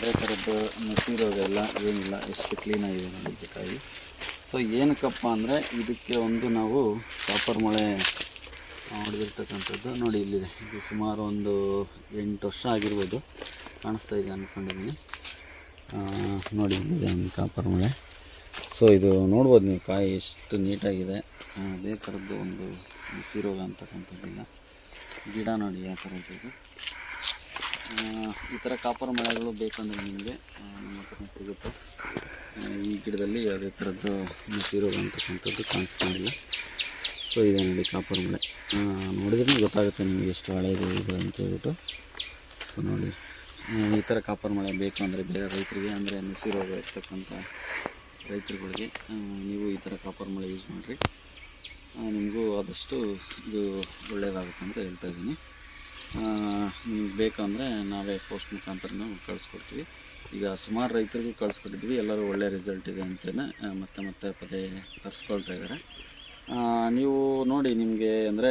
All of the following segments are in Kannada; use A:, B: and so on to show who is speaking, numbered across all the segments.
A: ಯಾವುದೇ ಥರದ್ದು ನುಸಿ ರೋಗ ಎಲ್ಲ ಏನಿಲ್ಲ, ಎಷ್ಟು ಕ್ಲೀನಾಗಿದೆ ನೋಡಿ ಕಾಯಿ. ಸೊ ಏನಕ್ಕಪ್ಪ ಅಂದರೆ ಇದಕ್ಕೆ ಒಂದು ನಾವು ಕಾಪರ್ ಮೊಳೆ ಹೊಡೆದಿರ್ತಕ್ಕಂಥದ್ದು ನೋಡಿ ಇಲ್ಲಿದೆ. ಇದು ಸುಮಾರು ಒಂದು 8 ವರ್ಷ ಆಗಿರ್ಬೋದು, ಕಾಣಿಸ್ತಾ ಇದೆ ಅಂದ್ಕೊಂಡಿದ್ದೀನಿ. ನೋಡಿ ಇಲ್ಲಿದೆ ಒಂದು ಕಾಪರ್ ಮೊಳೆ. ಸೊ ಇದು ನೋಡ್ಬೋದು ನೀವು, ಕಾಯಿ ಎಷ್ಟು ನೀಟಾಗಿದೆ. ಅದೇ ಥರದ್ದು ಒಂದು ನುಸಿ ರೋಗ ಅಂತಕ್ಕಂಥದ್ದಿಲ್ಲ. ಗಿಡ ನೋಡಿ ಯಾವ ಥರ ಇದೆ. ಈ ಥರ ಕಾಪರ್ ಮೊಳೆಗಳು ಬೇಕಂದರೆ ನಿಮಗೆ ನಮ್ಮ ಹತ್ರ ಸಿಗುತ್ತೆ. ಈ ಗಿಡದಲ್ಲಿ ಯಾವುದೇ ಥರದ್ದು ನುಸಿ ರೋಗ ಅಂತಕ್ಕಂಥದ್ದು ಕಾಣಿಸ್ಕೊಂಡಿಲ್ಲ. ಸೊ ಇದೆ ನೋಡಿ ಕಾಪರ್ ಮೊಳೆ. ನೋಡಿದ್ರೆ ಗೊತ್ತಾಗುತ್ತೆ ನಿಮಗೆ ಎಷ್ಟು ಹಳೆಯದು ಇದು ಅಂತ ಹೇಳ್ಬಿಟ್ಟು. ಸೊ ನೋಡಿ, ಈ ಥರ ಕಾಪರ್ ಮೊಳೆ ಬೇಕು ಅಂದರೆ ಬೇರೆ ರೈತರಿಗೆ, ಅಂದರೆ ನುಸಿ ರೋಗ ಇರ್ತಕ್ಕಂಥ ರೈತರುಗಳಿಗೆ ನೀವು ಈ ಥರ ಕಾಪರ್ ಮೊಳೆ ಯೂಸ್ ಮಾಡಿರಿ. ನಿಮಗೂ ಆದಷ್ಟು ಇದು ಒಳ್ಳೆಯದಾಗುತ್ತೆ ಅಂತ ಹೇಳ್ತಾ ಇದ್ದೀನಿ. ನಿಮ್ಗೆ ಬೇಕಂದರೆ ನಾವೇ ಪೋಸ್ಟ್ ಮುಖಾಂತರ ನಾವು ಕಳಿಸ್ಕೊಡ್ತೀವಿ. ಈಗ ಸುಮಾರು ರೈತರಿಗೂ ಕಳಿಸ್ಕೊಟ್ಟಿದ್ವಿ, ಎಲ್ಲರೂ ಒಳ್ಳೆಯ ರಿಸಲ್ಟ್ ಇದೆ ಅಂತಲೇ ಮತ್ತೆ ಪದೇ ತರಿಸ್ಕೊಳ್ತಾ ಇದ್ದಾರೆ. ನೀವು ನೋಡಿ, ನಿಮಗೆ ಅಂದರೆ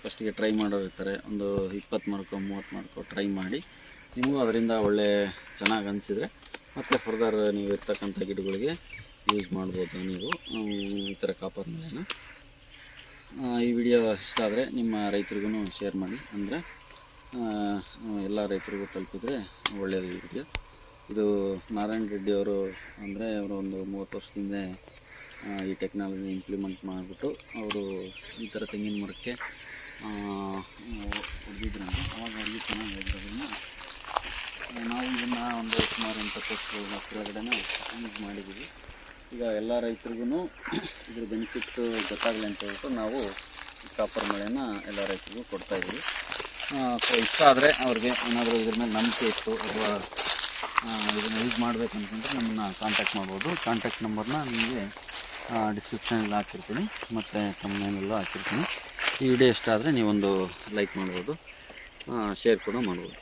A: ಫಸ್ಟಿಗೆ ಟ್ರೈ ಮಾಡೋರು ಇರ್ತಾರೆ, ಒಂದು 20 ಮಾರ್ಕೋ 30 ಮಾರ್ಕೋ ಟ್ರೈ ಮಾಡಿ ನಿಮಗೂ ಅದರಿಂದ ಒಳ್ಳೆ ಚೆನ್ನಾಗಿ ಅನಿಸಿದರೆ ಮತ್ತು ಫರ್ದರ್ ನೀವು ಇರ್ತಕ್ಕಂಥ ಗಿಡಗಳಿಗೆ ಯೂಸ್ ಮಾಡ್ಬೋದು ನೀವು ಈ ಥರ ಕಾಪರ್ ಮೊಳೆನ. ಈ ವಿಡಿಯೋ ಇಷ್ಟ ಆದರೆ ನಿಮ್ಮ ರೈತರಿಗೂ ಶೇರ್ ಮಾಡಿ, ಅಂದರೆ ಎಲ್ಲ ರೈತರಿಗೂ ತಲುಪಿದ್ರೆ ಒಳ್ಳೆಯದು ಈ ವಿಡಿಯೋ. ಇದು ನಾರಾಯಣ ರೆಡ್ಡಿ ಅವರು, ಅಂದರೆ ಅವರು ಒಂದು 30 ವರ್ಷದಿಂದ ಈ ಟೆಕ್ನಾಲಜಿ ಇಂಪ್ಲಿಮೆಂಟ್ ಮಾಡಿಬಿಟ್ಟು ಅವರು ಈ ಥರ ತೆಂಗಿನ ಮರಕ್ಕೆ ಹೊಡೆದಿದ್ರಂತೆ. ಅವಾಗ ಅವ್ರಿಗೆ ಚೆನ್ನಾಗಿ ಹೇಳಿದ್ರಿಂದ ನಾವು ಇದನ್ನು ಒಂದು ಸುಮಾರು 20 ವರ್ಷ ಕೆಳಗಡೆನೇ ಯೂಸ್ ಮಾಡಿದ್ದೀವಿ. ಈಗ ಎಲ್ಲ ರೈತರಿಗೂ ಇದ್ರ ಬೆನಿಫಿಟ್ಟು ಗೊತ್ತಾಗಲಿ ಅಂತ ಹೇಳ್ಬಿಟ್ಟು ನಾವು ಕಾಪರ್ ಮೊಳೆನ ಎಲ್ಲ ರೈತರಿಗೂ ಕೊಡ್ತಾಯಿದ್ದೀವಿ. ಸೊ ಇಷ್ಟ ಆದರೆ ಅವ್ರಿಗೆ ಏನಾದರೂ ಇದ್ರ ಮೇಲೆ ನಂಬಿಕೆ ಇತ್ತು ಅಥವಾ ಇದನ್ನು ಯೂಸ್ ಮಾಡಬೇಕಂತಂದರೆ ನಮ್ಮನ್ನು ಕಾಂಟ್ಯಾಕ್ಟ್ ಮಾಡ್ಬೋದು. ಕಾಂಟ್ಯಾಕ್ಟ್ ನಂಬರ್ನ ನಿಮಗೆ ಡಿಸ್ಕ್ರಿಪ್ಷನಲ್ಲಿ ಹಾಕಿರ್ತೀನಿ ಮತ್ತು ತಮ್ಮನೇಲೆಲ್ಲ ಹಾಕಿರ್ತೀನಿ. ಈ ವಿಡಿಯೋ ಇಷ್ಟ ಆದರೆ ನೀವೊಂದು ಲೈಕ್ ಮಾಡ್ಬೋದು, ಶೇರ್ ಕೂಡ ಮಾಡ್ಬೋದು.